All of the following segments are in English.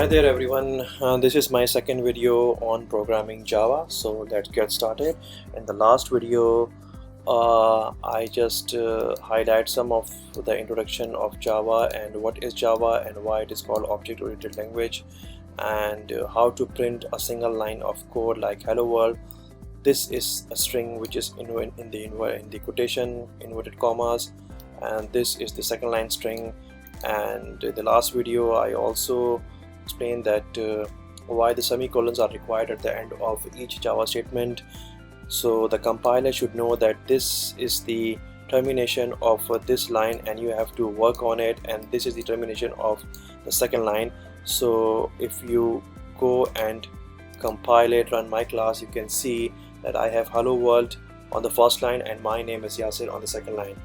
there everyone, this is my second video on programming Java, so let's get started. In the last video I just highlight some of the introduction of Java and what is Java and why it is called object-oriented language, and how to print a single line of code like hello world. This is a string which is in the quotation inverted commas, and this is the second line string. And in the last video I also explained that why the semicolons are required at the end of each Java statement. So the compiler should know that this is the termination of this line and you have to work on it, and this is the termination of the second line. So if you go and compile it, run my class, you can see that I have hello world on the first line and my name is Yasir on the second line.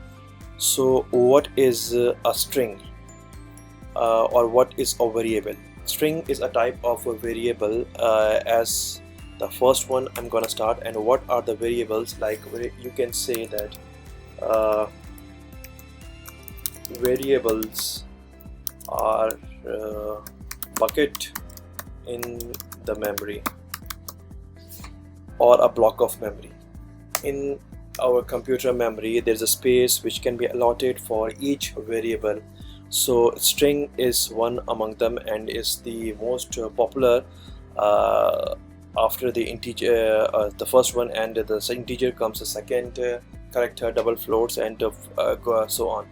So what is a string or what is a variable? String is a type of a variable as the first one I'm gonna start. And what are the variables? Like you can say that variables are bucket in the memory or a block of memory. In our computer memory there's a space which can be allotted for each variable. So string is one among them and is the most popular after the integer, the first one, and the integer comes the second character, double floats, and so on.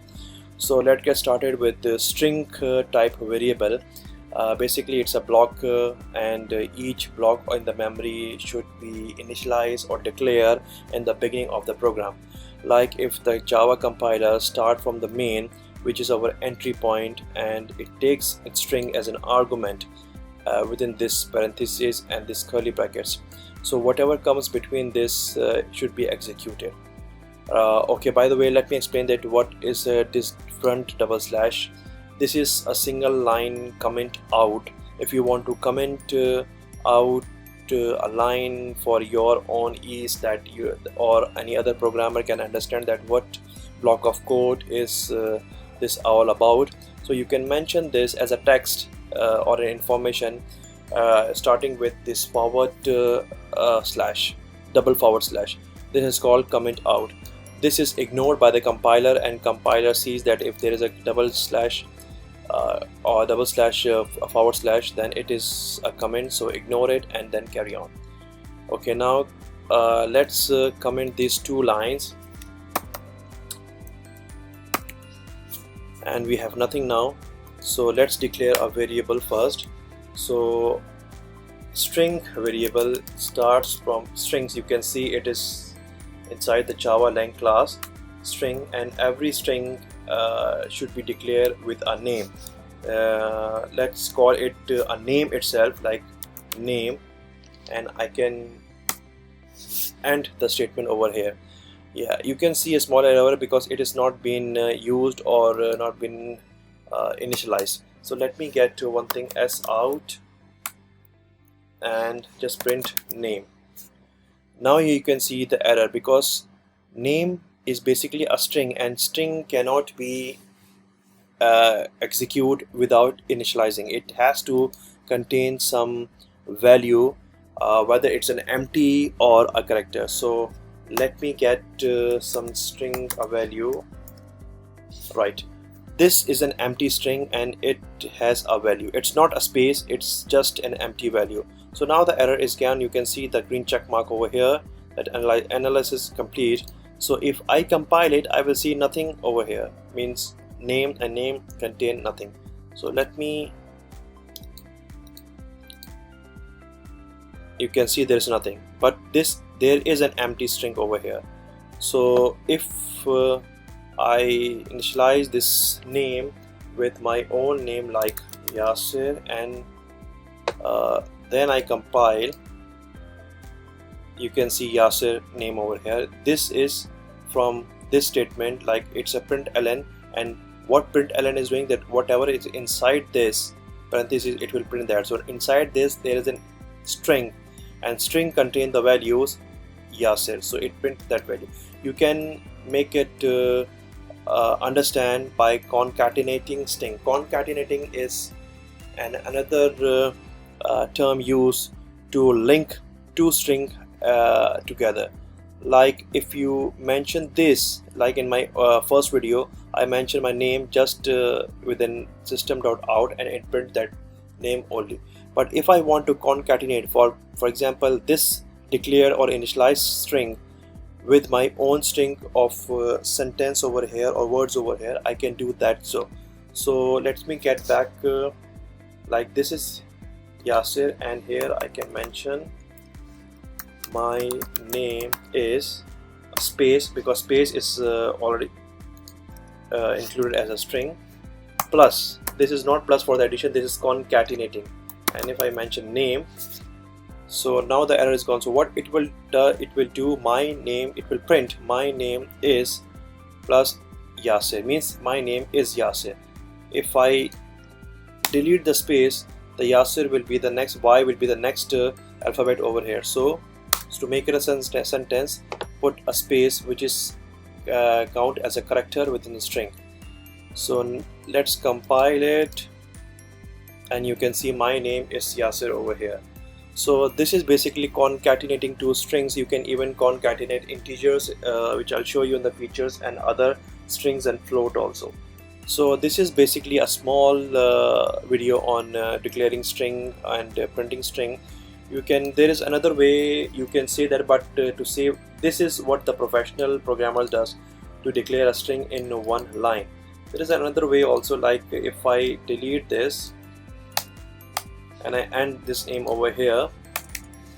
So let's get started with the string type variable. Basically it's a block and each block in the memory should be initialized or declare in the beginning of the program. Like if the Java compiler start from the main, which is our entry point, and it takes its string as an argument within this parenthesis and this curly brackets. So whatever comes between this should be executed. Okay, by the way, let me explain that what is this front double slash. This is a single line comment out. If you want to comment out a line for your own ease, that you or any other programmer can understand that what block of code is this all about. So you can mention this as a text or an information starting with this forward slash, double forward slash. This is called comment out. This is ignored by the compiler, and compiler sees that if there is a double slash or double slash forward slash, then it is a comment, so ignore it and then carry on. Okay, now let's comment these two lines, and we have nothing now. So let's declare a variable first. So string variable starts from strings. You can see it is inside the Java lang class string, and every string should be declared with a name. Let's call it a name itself, like name, and I can end the statement over here. Yeah, you can see a small error because it is not been used or not been initialized. So let me get to one thing as out and just print name. Now you can see the error because name is basically a string, and string cannot be execute without initializing. It has to contain some value, whether it's an empty or a character. So let me get some string a value. Right, this is an empty string and it has a value. It's not a space, it's just an empty value. So now the error is gone. You can see the green check mark over here that analysis complete. So if I compile it, I will see nothing over here, means name and name contain nothing. So let me, you can see there is nothing, but there is an empty string over here. So if I initialize this name with my own name like Yasir, and then I compile, you can see Yasir name over here. This is from this statement, like it's a println, and what println is doing, that whatever is inside this parenthesis it will print that. So inside this there is a string, and string contain the values Yasir, so it prints that value. You can make it understand by concatenating string. Concatenating is and another term used to link two string together. Like if you mention this, like in my first video I mentioned my name just within system.out and it print that name only. But if I want to concatenate, for example, this declare or initialize string with my own string of sentence over here or words over here, I can do that. So let me get back, like this is Yasir, and here I can mention my name is space, because space is already included as a string, plus this is not plus for the addition, this is concatenating. And if I mention name, so now the error is gone. So what it will do my name, it will print my name is plus Yasir, means my name is Yasir. If I delete the space, the Yasir will be the next, Y will be the next alphabet over here. So to make it a sentence, put a space which is count as a character within the string. So let's compile it, and you can see my name is Yasir over here. So this is basically concatenating two strings. You can even concatenate integers, which I'll show you in the features, and other strings and float also. So this is basically a small video on declaring string and printing string. There is another way you can say that, but to say this is what the professional programmer does to declare a string in one line. There is another way also, like if I delete this and I end this name over here,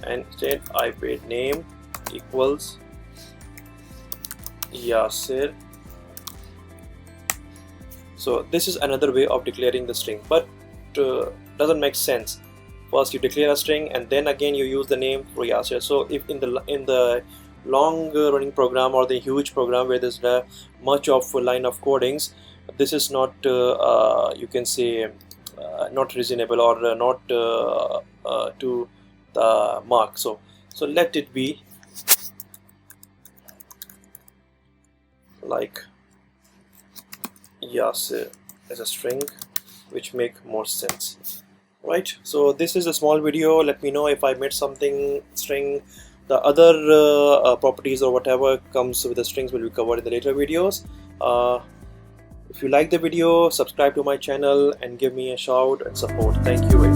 and instead I put name equals Yasir. So this is another way of declaring the string, but doesn't make sense. First you declare a string and then again you use the name for Yasir. So if in the long running program or the huge program where there's much of a line of codings, this is not you can say not reasonable or not to the mark. So let it be like Yasir as a string, which make more sense. Right, so this is a small video. Let me know if I made something string. The other properties or whatever comes with the strings will be covered in the later videos. If you like the video, subscribe to my channel and give me a shout and support. Thank you very much.